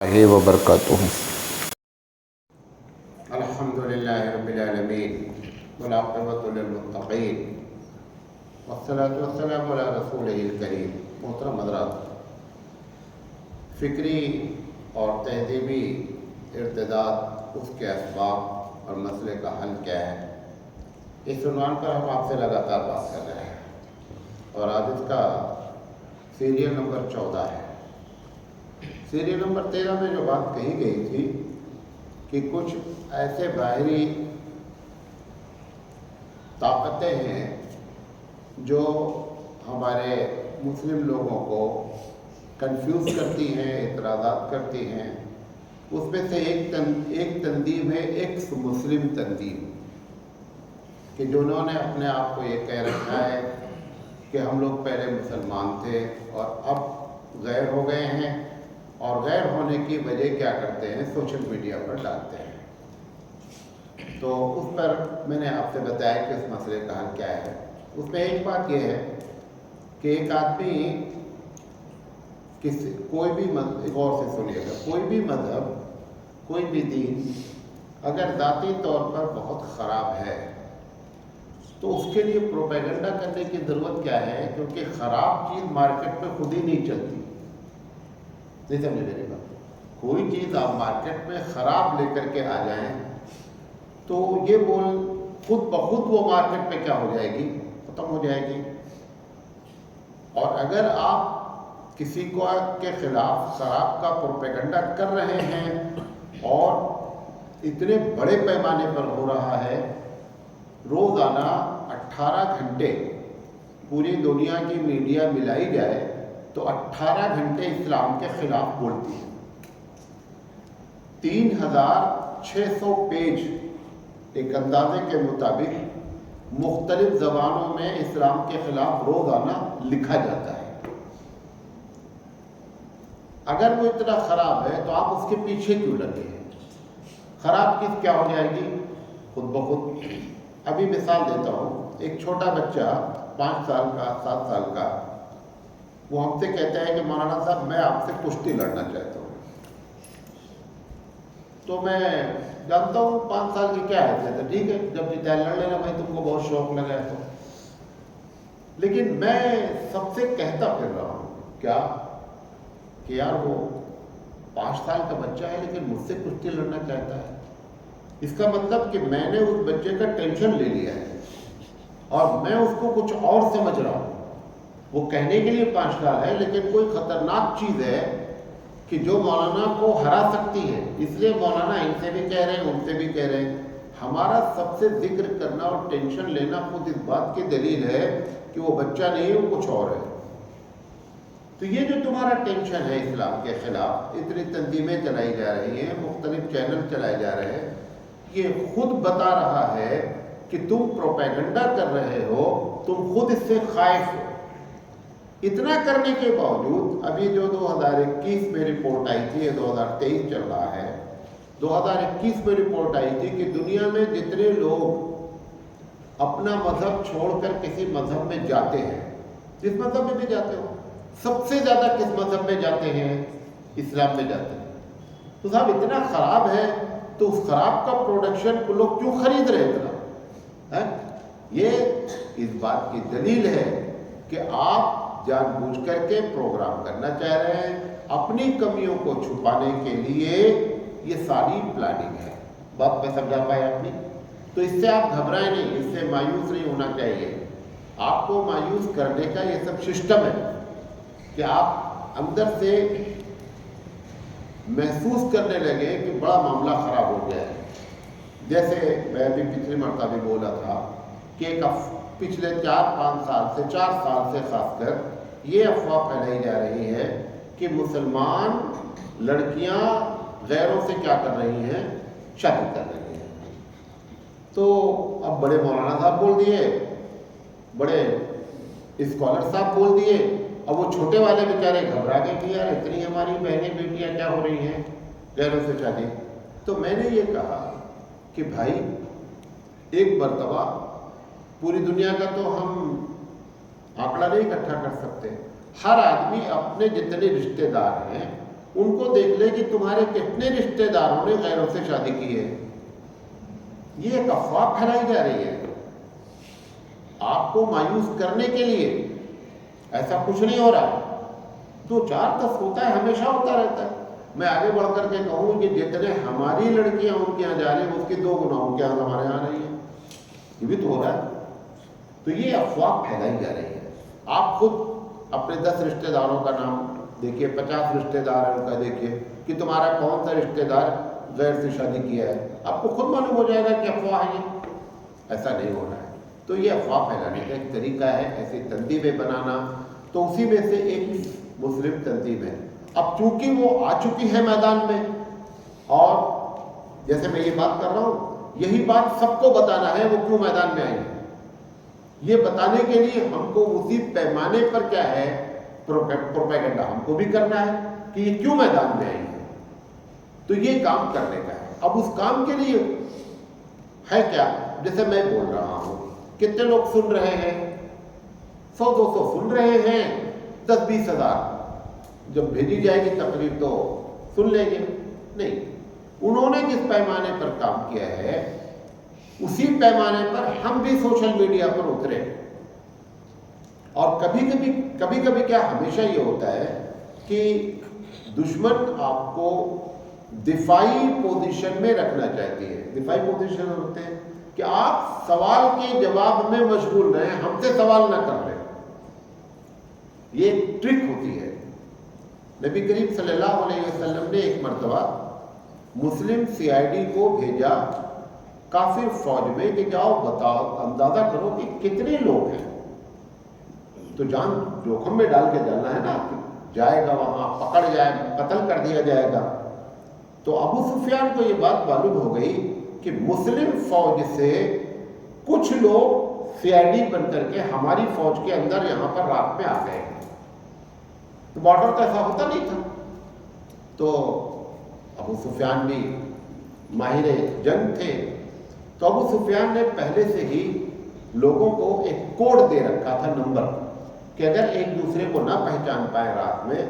وبرکاتہ۔ الحمدللہ رب العالمین والعاقبۃ للمتقین والصلاۃ والسلام علی رسولہ الکریم۔ محترم حضرات، فکری اور تہذیبی ارتداد، اس کے اسباب اور مسئلے کا حل کیا ہے، اس عنوان پر ہم آپ سے لگاتار بات کر رہے ہیں، اور آج اس کا سیریل نمبر 14 ہے۔ سیریل نمبر 13 میں جو بات کہی گئی تھی کہ کچھ ایسے باہری طاقتیں ہیں جو ہمارے مسلم لوگوں کو کنفیوز کرتی ہیں، اعتراضات کرتی ہیں۔ اس میں سے ایک تنظیم ہے، ایکس مسلم تنظیم، کہ جنہوں نے اپنے آپ کو یہ کہہ رکھا ہے کہ ہم لوگ پہلے مسلمان تھے اور اب غیر ہو گئے ہیں، اور غیر ہونے کی وجہ کیا کرتے ہیں، سوشل میڈیا پر ڈالتے ہیں۔ تو اس پر میں نے آپ سے بتایا کہ اس مسئلے کا حل کیا ہے۔ اس میں ایک بات یہ ہے کہ ایک آدمی کوئی بھی مذہب، غور سے سنیے گا، کوئی بھی مذہب، کوئی بھی دین اگر ذاتی طور پر بہت خراب ہے تو اس کے لیے پروپیگنڈا کرنے کی ضرورت کیا ہے، کیونکہ خراب چیز مارکیٹ میں خود ہی نہیں چلتی۔ نہیں سمجھے میری بات؟ کوئی چیز آپ مارکیٹ میں خراب لے کر کے آ جائیں تو یہ خود بخود وہ مارکیٹ میں کیا ہو جائے گی، ختم ہو جائے گی۔ اور اگر آپ کسی کو کے خلاف خراب کا پروپیگنڈا کر رہے ہیں اور اتنے بڑے پیمانے پر ہو رہا ہے، روزانہ 18 گھنٹے پوری دنیا کی میڈیا ملائی جائے تو 18 گھنٹے اسلام کے خلاف بولتی ہے۔ 3600 پیج ایک اندازے کے مطابق مختلف زبانوں میں اسلام کے خلاف روزانہ لکھا جاتا ہے۔ اگر وہ اتنا خراب ہے تو آپ اس کے پیچھے کیوں لگے ہیں؟ خراب چیز کیا ہو جائے گی خود بخود۔ ابھی مثال دیتا ہوں، ایک چھوٹا بچہ 5 سال کا، 7 سال کا، وہ ہم سے کہتا ہے کہ مولانا صاحب میں آپ سے کشتی لڑنا چاہتا ہوں۔ تو میں جانتا ہوں 5 سال کی کیا حیثیت ہے، ٹھیک ہے، جب جیتا لڑ لینا بھائی، تم کو بہت شوق لگا ہے تو۔ لیکن میں سب سے کہتا پھر رہا ہوں کیا کہ یار وہ 5 سال کا بچہ ہے لیکن مجھ سے کشتی لڑنا چاہتا ہے۔ اس کا مطلب کہ میں نے اس بچے کا ٹینشن لے لیا ہے اور میں اس کو کچھ اور سمجھ رہا ہوں۔ وہ کہنے کے لیے 5 سال ہے لیکن کوئی خطرناک چیز ہے کہ جو مولانا کو ہرا سکتی ہے، اس لیے مولانا ان سے بھی کہہ رہے ہیں، ان سے بھی کہہ رہے ہیں۔ ہمارا سب سے ذکر کرنا اور ٹینشن لینا خود اس بات کی دلیل ہے کہ وہ بچہ نہیں ہے، وہ کچھ اور ہے۔ تو یہ جو تمہارا ٹینشن ہے اسلام کے خلاف، اتنی تنظیمیں چلائی جا رہی ہیں، مختلف چینل چلائے جا رہے ہیں، یہ خود بتا رہا ہے کہ تم پروپیگنڈا کر رہے ہو، تم خود اس سے خائف ہو۔ اتنا کرنے کے باوجود ابھی جو 2021 میں رپورٹ آئی تھی، یہ 2023 چل رہا ہے، 2021 میں رپورٹ آئی تھی کہ دنیا میں جتنے لوگ اپنا مذہب چھوڑ کر کسی مذہب میں جاتے ہیں، جس مذہب میں بھی جاتے ہو، سب سے زیادہ کس مذہب میں جاتے ہیں؟ اسلام میں جاتے ہیں۔ تو صاحب اتنا خراب ہے تو اس خراب کا پروڈکشن کو لوگ کیوں خرید رہے اتنا؟ یہ اس بات کی دلیل ہے کہ آپ جان بوجھ کر کے پروگرام کرنا چاہ رہے ہیں، اپنی کمیوں کو چھپانے کے لیے یہ ساری پلاننگ ہے۔ بات میں سمجھا پائے آپ نے؟ تو اس سے آپ گھبرائیں نہیں، اس سے مایوس نہیں ہونا چاہیے۔ آپ کو مایوس کرنے کا یہ سب سسٹم ہے کہ آپ اندر سے محسوس کرنے لگے کہ بڑا معاملہ خراب ہو گیا ہے۔ جیسے میں ابھی پچھلی مرتبہ بھی بولا تھا کہ ایک پچھلے 4-5 سال سے، 4 سال سے خاص کر یہ افواہ پھیلائی جا رہی ہے کہ مسلمان لڑکیاں غیروں سے کیا کر رہی ہیں، شادی کر رہی ہیں۔ تو اب بڑے مولانا صاحب بول دیے، بڑے اسکالر صاحب بول دیے، اب وہ چھوٹے والے بیچارے گھبرا گئے کہ یار اتنی ہماری بہنیں بیٹیاں کیا ہو رہی ہیں غیروں سے شادی۔ تو میں نے یہ کہا کہ بھائی ایک مرتبہ پوری دنیا کا تو ہم آنکڑا نہیں اکٹھا کر سکتے، ہر آدمی اپنے جتنے رشتہ دار ہیں ان کو دیکھ لے کہ تمہارے کتنے رشتہ داروں نے غیروں سے شادی کی ہے. یہ ایک افواہ پھیلائی جا رہی ہے آپ کو مایوس کرنے کے لیے. ایسا کچھ نہیں ہو رہا. 2-4 ہوتا ہے, ہمیشہ ہوتا رہتا ہے. میں آگے بڑھ کر کے کہوں کہ جتنے ہماری لڑکیاں ان کے یہاں جا رہی ہیں اس کی 2 گنا ان کے یہاں ہمارے یہاں رہی ہیں. یہ بھی تو ہو رہا ہے. تو یہ افواہ پھیلائی جا رہی ہے. آپ خود اپنے 10 رشتہ داروں کا نام دیکھیے, 50 رشتہ دار ہیں ان کا دیکھیے کہ تمہارا کون سا رشتہ دار غیر سے شادی کیا ہے. آپ کو خود معلوم ہو جائے گا کہ افواہ ہے. ایسا نہیں ہو رہا ہے. تو یہ افواہ پھیلانے کا ایک طریقہ ہے, ایسی تنظیمیں بنانا. تو اسی میں سے ایک مسلم تنظیم ہے. اب چونکہ وہ آ چکی ہے میدان میں, اور جیسے میں یہ بات کر رہا ہوں, یہی بات سب کو بتانا ہے وہ کیوں میدان میں آئی ہے. یہ بتانے کے لیے ہم کو اسی پیمانے پر کیا ہے پروپیگنڈا ہم کو بھی کرنا ہے کہ یہ کیوں میدان میں آئی ہے. تو یہ کام کرنے کا ہے. اب اس کام کے لیے ہے کیا, جیسے میں بول رہا ہوں, کتنے لوگ سن رہے ہیں؟ 100-200 سن رہے ہیں. 10-20 ہزار جب بھیجی جائے گی تقریر تو سن لیں گے. نہیں, انہوں نے جس پیمانے پر کام کیا ہے اسی پیمانے پر ہم بھی سوشل میڈیا پر اترے. اور کبھی کبھی کیا ہمیشہ یہ ہوتا ہے کہ دشمن آپ کو دفاعی پوزیشن میں رکھنا چاہتی ہے. دفاعی پوزیشن ہوتے ہیں کہ آپ سوال کے جواب میں مشغول رہیں, ہم سے سوال نہ کر لیں. یہ ایک ٹرک ہوتی ہے. نبی کریم صلی اللہ علیہ وسلم نے ایک مرتبہ مسلم CID کو بھیجا کافر فوج میں کہ جاؤ بتاؤ, اندازہ کرو کہ کتنے لوگ ہیں. تو جان جوخم میں ڈال کے جانا ہے نا, جائے گا وہاں پکڑ جائے, قتل کر دیا جائے گا. تو ابو سفیان کو یہ بات معلوم ہو گئی کہ مسلم فوج سے کچھ لوگ CID بن کر کے ہماری فوج کے اندر یہاں پر رات میں آ گئے. تو بارڈر تو ایسا ہوتا نہیں تھا. تو ابو سفیان بھی ماہر جنگ تھے. تو ابو سفیان نے پہلے سے ہی لوگوں کو ایک کوڈ دے رکھا تھا, نمبر, کہ اگر ایک دوسرے کو نہ پہچان پائے رات میں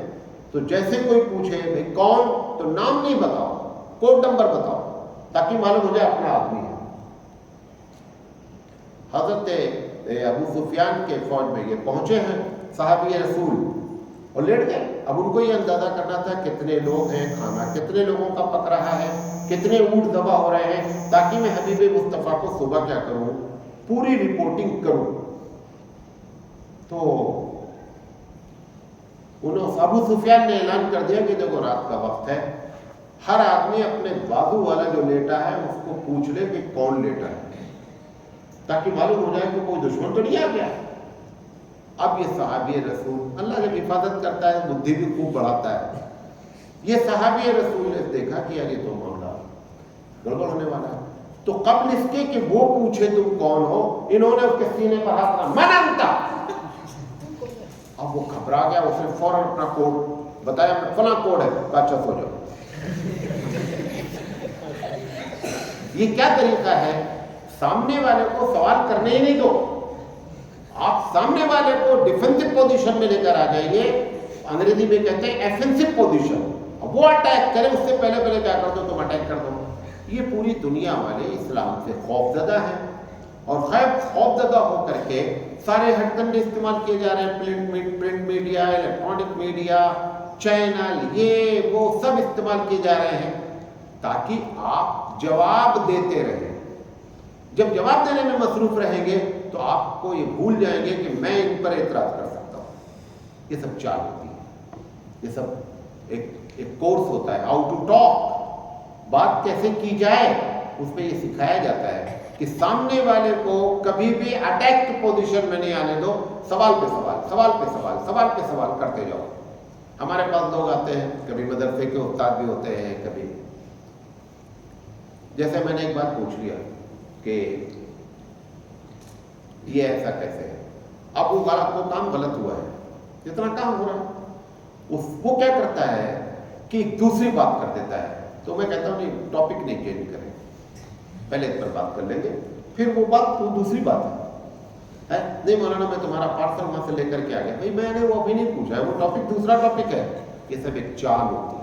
تو جیسے کوئی پوچھے بھئی کون, تو نام نہیں بتاؤ, کوڈ نمبر بتاؤ, تاکہ معلوم ہو جائے اپنا آدمی ہے. حضرت ابو سفیان کے فوج میں یہ پہنچے ہیں صحابی رسول اور لیٹ گئے. اب ان کو یہ اندازہ کرنا تھا کتنے لوگ ہیں, کھانا کتنے لوگوں کا پک رہا ہے, کتنے اونٹ ذبح ہو رہے ہیں, تاکہ میں حبیب مصطفیٰ کو صبح کیا کروں, پوری رپورٹنگ کروں. تو انہوں ابو سفیان نے اعلان کر دیا کہ دیکھو رات کا وقت ہے, ہر آدمی اپنے بازو والا جو لیٹا ہے اس کو پوچھ لے کہ کون لیٹا ہے, تاکہ معلوم ہو جائے کہ کوئی دشمن تو نہیں آ گیا. اب یہ صحابی رسول, اللہ جب حفاظت کرتا ہے بدھی بھی خوب بڑھاتا ہے. یہ صحابی رسول نے دیکھا کہ یار یہ تو معاملہ گڑبڑ ہونے والا ہے. تو قبل اس کے کہ وہ پوچھے تم کون ہو, انہوں نے اس کے سینے پر ہاتھ رکھا, من انت. اب وہ گھبرا گیا, اس نے فوراً اپنا کوڈ بتایا, فلاں کوڈ ہے. اچھا سو جاؤ. یہ کیا طریقہ ہے, سامنے والے کو سوال کرنے ہی نہیں دو, آپ سامنے والے کو ڈیفینسو پوزیشن میں لے کر آ جائیے. انگریزی میں کہتے ہیں ایفنسو پوزیشن. اب وہ اٹیک کرے اس سے پہلے کیا کر دو, تم اٹیک کر دو. یہ پوری دنیا والے اسلام سے خوف زدہ ہیں, اور خوف زدہ ہو کر کے سارے ہٹ کنڈے استعمال کیے جا رہے ہیں. Print media, electronic media, channel, یہ وہ سب استعمال کیے جا رہے ہیں تاکہ آپ جواب دیتے رہیں. جب جواب دینے میں مصروف رہیں گے تو آپ کو یہ بھول جائیں گے کہ میں ان پر اعتراض کر سکتا ہوں. یہ سب چال ہوتی ہے, یہ سب ایک کورس ہوتا ہے, ہاؤ ٹو ٹاک, بات کیسے کی جائے, اس میں یہ سکھایا جاتا ہے کہ سامنے والے کو کبھی بھی اٹیک پوزیشن میں نہیں آنے دو. سوال پہ سوال, سوال پہ سوال, سوال پہ سوال کرتے جاؤ. ہمارے پاس لوگ آتے ہیں, کبھی مدرسے کے استاد بھی ہوتے ہیں, کبھی جیسے میں نے ایک بات پوچھ لیا کہ یہ ایسا کیسے ہے, اب وہ کام غلط ہوا ہے, جتنا کام ہو رہا ہے وہ کیا کرتا ہے کہ دوسری بات کر دیتا ہے. تو میں کہتا ہوں نہیں, ٹاپک نہیں چینج کریں, پہلے اس پر بات کر لیں گے, پھر وہ بات تو دوسری بات ہے. نہیں مولانا میں تمہارا پارسل وہاں سے لے کر کے آ گیا, بھائی میں نے وہ ابھی نہیں پوچھا ہے, وہ ٹاپک دوسرا ٹاپک ہے. یہ سب ایک چال ہوتی ہے.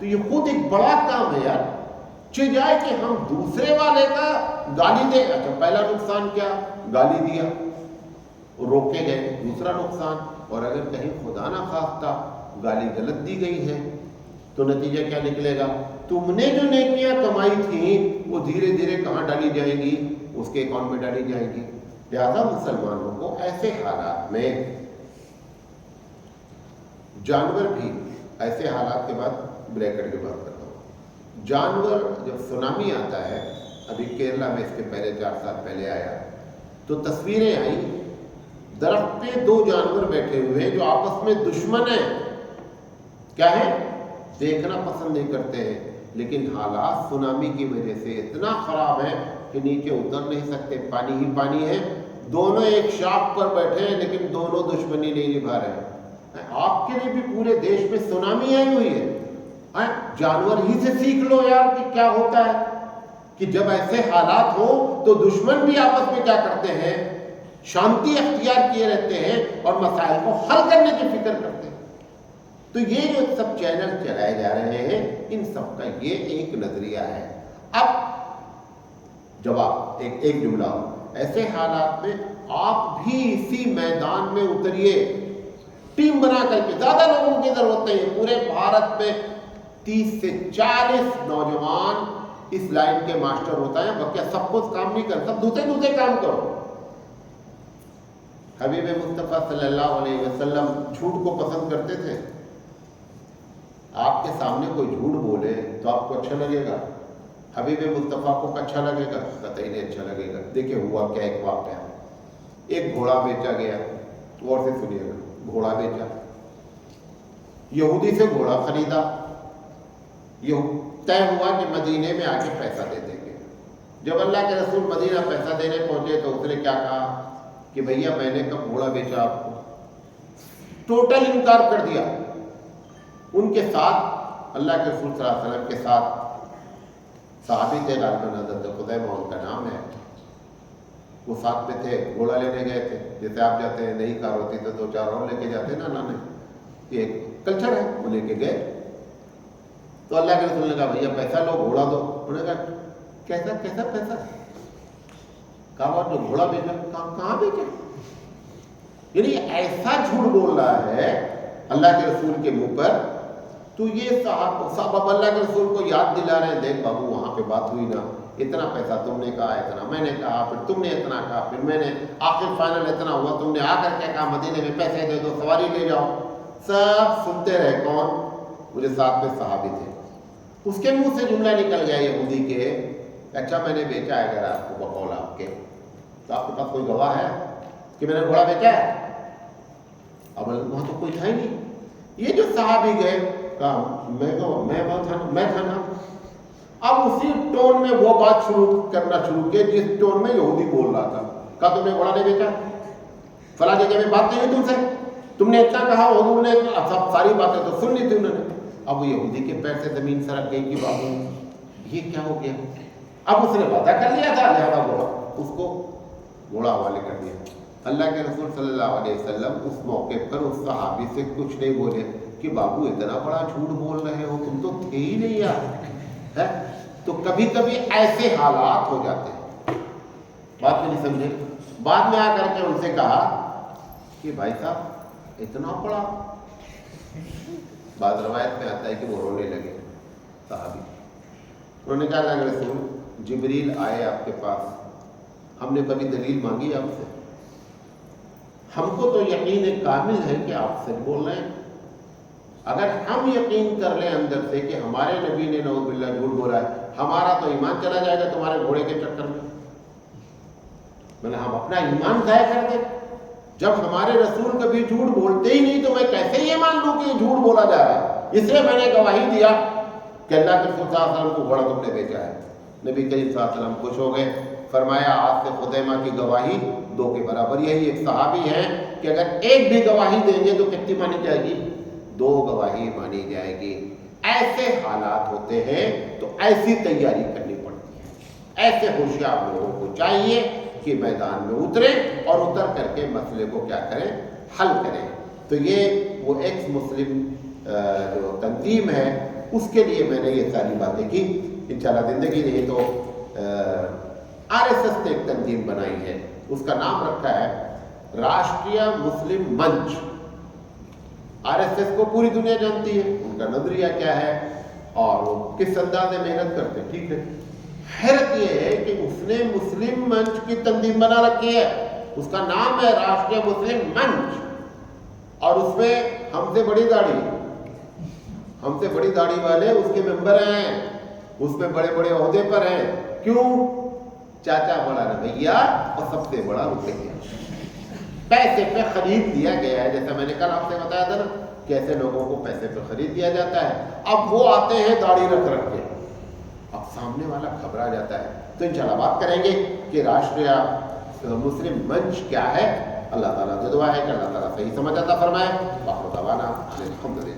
تو یہ خود ایک بڑا کام ہے یار. جائے کہ ہم دوسرے والے کا گالی دیں. اچھا پہلا نقصان کیا؟ گالی دیا، روکے گئے. دوسرا نقصان، اور اگر کہیں خدا نہ خواستہ گالی غلط دی گئی ہے تو نتیجہ کیا نکلے گا؟ تم نے جو نیکیاں کمائی تھیں وہ دھیرے دھیرے کہاں ڈالی جائیں گی؟ اس کے اکاؤنٹ میں ڈالی جائیں گی. لہذا مسلمانوں کو ایسے حالات میں، جانور بھی ایسے حالات کے بعد بریکٹ کی بات کرتا ہوں، جانور جب سونامی آتا ہے، ابھی کیرلا میں اس کے پہلے 4 سال پہلے آیا تو تصویریں آئیں، درخت پہ 2 جانور بیٹھے ہوئے ہیں جو آپس میں دشمن ہیں. کیا ہے؟ دیکھنا پسند نہیں کرتے ہیں، لیکن حالات سونامی کی وجہ سے اتنا خراب ہے کہ نیچے اتر نہیں سکتے، پانی ہی پانی ہے. دونوں ایک شاخ پر بیٹھے ہیں لیکن دونوں دشمنی نہیں نبھا رہے ہیں. آپ کے لیے بھی پورے دیش میں سونامی آئی ہوئی ہے. جانور ہی سے سیکھ لو یار کہ کیا ہوتا ہے کہ جب ایسے حالات ہو تو دشمن بھی آپس میں کیا کرتے ہیں؟ شانتی اختیار کیے رہتے ہیں اور مسائل کو حل کرنے کی فکر کرتے ہیں. تو یہ جو سب چینل چلائے جا رہے ہیں، ان سب کا یہ ایک نظریہ ہے. اب جواب ایک جملہ ہو، ایسے حالات میں آپ بھی اسی میدان میں اتریے، ٹیم بنا کر کے. زیادہ لوگوں کی ضرورت نہیں ہے. پورے بھارت میں 30 سے 40 نوجوان اس لائن کے ماسٹر ہوتا ہے. باقی سب کچھ کام نہیں کر، سب دوسرے کام کرو. حبیب مصطفیٰ صلی اللہ علیہ وسلم جھوٹ کو پسند کرتے تھے. آپ کے سامنے کوئی جھوٹ بولے تو آپ کو اچھا لگے گا؟ حبیب مصطفیٰ کو اچھا لگے گا؟ قطعی نہیں اچھا لگے گا. دیکھیں ہوا کیا، ایک واقعہ، ایک گھوڑا بیچا گیا. غور سے سنیے گا. گھوڑا بیچا، یہودی سے گھوڑا خریدا. یہ طے ہوا کہ مدینے میں آ کے پیسہ دے دیں گے. جب اللہ کے رسول مدینہ پیسہ دینے پہنچے تو اس نے کیا کہا کہ بھیا میں نے کب گھوڑا بیچا آپ کو؟ ٹوٹل انکار کر دیا. ان کے ساتھ اللہ کے رسول صلی اللہ علیہ وسلم کے ساتھ صحابی تھے، غالباً حضرت خزیمہ ان کا نام ہے، وہ ساتھ میں تھے. گھوڑا لینے گئے تھے. جیسے آپ جاتے ہیں، نئی کار ہوتی تو 2-4 اور لے کے جاتے ہیں نا لانے، یہ ایک کلچر ہے. وہ لے کے گئے تو اللہ کے رسول نے کہا بھیا پیسہ لو، گھوڑا دو. انہوں نے کہا کیسا پیسہ؟ کہا جو گھوڑا بیچا. کہاں بیچا؟ یعنی ایسا جھوٹ بول رہا ہے اللہ کے رسول کے منہ پر. تو یہ صاحب اللہ کے رسول کو یاد دلا رہے ہیں، دیکھ بابو وہاں پہ بات ہوئی نا، اتنا پیسہ تم نے کہا، اتنا میں نے کہا، پھر تم نے اتنا کہا، پھر میں نے، آخر فائنل اتنا ہوا. تم نے آ کر کے کہا مدینے میں پیسے دے دو، سواری لے جاؤ. سب سنتے رہے. کون؟ مجھے ساتھ میں صحابی تھے. اس کے منہ سے جملہ نکل گیا یہودی کے، اچھا میں نے بیچا ہے اگر آپ کو بقول آپ کے، تو آپ کے پاس کوئی گواہ ہے کہ میں نے گھوڑا بیچا ہے؟ اب وہاں تو کوئی تھا ہی نہیں. یہ جو صحابی گئے کہا میں تھا نا. اب اسی ٹون میں وہ بات کرنا شروع کی جس ٹون میں یہودی بول رہا تھا. کہا تم نے گھوڑا نہیں بیچا، فلاں جگہ میں بات نہیں ہوئی تم سے، تم نے اتنا کہا، حضور نے سب ساری باتیں تو سن لی تھی انہوں نے. اب وہ یہودی کے پیر سے زمین سرک گئی کہ بابو یہ کیا ہو گیا. اب اس نے وعدہ کر لیا تھا، لہذا گھوڑا اس کو گھوڑا حوالے کر دیا. اللہ کے رسول صلی اللہ علیہ وسلم اس موقع پر اس صحابی سے کچھ نہیں بولے کہ بابو اتنا بڑا جھوٹ بول رہے ہو، تم تو تھے ہی نہیں یار. تو کبھی کبھی ایسے حالات ہو جاتے ہیں. بات نہیں سمجھے. بعد میں آ کر کے ان سے کہا کہ بھائی صاحب اتنا بڑا، بعض روایت میں آتا ہے کہ وہ رونے لگے صحابی. انہوں نے کہا اللہ کے رسول جبریل آئے آپ کے پاس، ہم نے کبھی دلیل مانگی آپ سے؟ ہم کو تو یقین کامل ہے کہ آپ سچ بول رہے ہیں. اگر ہم یقین کر لیں اندر سے کہ ہمارے نبی نے نعوذ باللہ جھوٹ بولا ہے، ہمارا تو ایمان چلا جائے گا تمہارے گھوڑے کے چکر میں. ہم اپنا ایمان ضائع کر دیں. جب ہمارے رسول کبھی جھوٹ بولتے ہی نہیں تو میں کیسے یہ مان لوں کہ یہ جھوٹ بولا جا رہا ہے؟ اس لیے میں نے گواہی دیا کہ اللہ کے رسول صلی اللہ علیہ وسلم کو گھوڑا تم نے بیچا ہے. نبی کریم صلی اللہ علیہ وسلم خوش ہو گئے. فرمایا آج سے خزیمہ کی گواہی 2 کے برابر. یہی ایک صحابی ہے کہ اگر ایک بھی گواہی دیں گے تو کتنی مانی جائے گی؟ 2 گواہی مانی جائے گی. ایسے حالات ہوتے ہیں تو ایسی تیاری کرنی پڑتی ہے. ایسے ہوشیار لوگوں کو چاہیے کہ میدان میں اتریں اور اتر کر کے مسئلے کو کیا کریں؟ حل کریں. تو یہ وہ ایکس مسلم جو تنظیم ہے اس کے لیے میں نے یہ ساری باتیں کی. انشاءاللہ زندگی نے تو RSS نے ایک تنظیم بنائی ہے, اس کا نام رکھا ہے راشٹریہ مسلم منچ. RSS کو پوری دنیا جانتی ہے, ان کا نظریہ کیا ہے اور وہ کس انداز میں محنت کرتے ہیں, ٹھیک ہے. حیرت یہ ہے کہ اس نے مسلم منچ کی تنظیم بنا رکھی ہے, اس کا نام ہے راشٹریہ مسلم منچ, اور اس میں ہم سے بڑی داڑھی والے اس کے ممبر ہیں, اس میں بڑے بڑے عہدے پر ہیں. کیوں؟ چاچا بڑا رویہ اور سب سے بڑا روپیہ, پیسے پہ خرید دیا گیا ہے. جیسا میں نے کل آپ سے بتایا تھا نا, کیسے لوگوں کو پیسے پہ خرید دیا جاتا ہے. اب وہ آتے ہیں داڑھی رکھ کے, اب سامنے والا گھبرا جاتا ہے. تو انشاءاللہ بات کریں گے کہ راشٹریہ مسلم منچ کیا ہے. اللہ تعالیٰ سے دعا ہے کہ اللہ تعالیٰ صحیح سمجھ عطا فرمائے. باخر دعوانا الحمدللہ.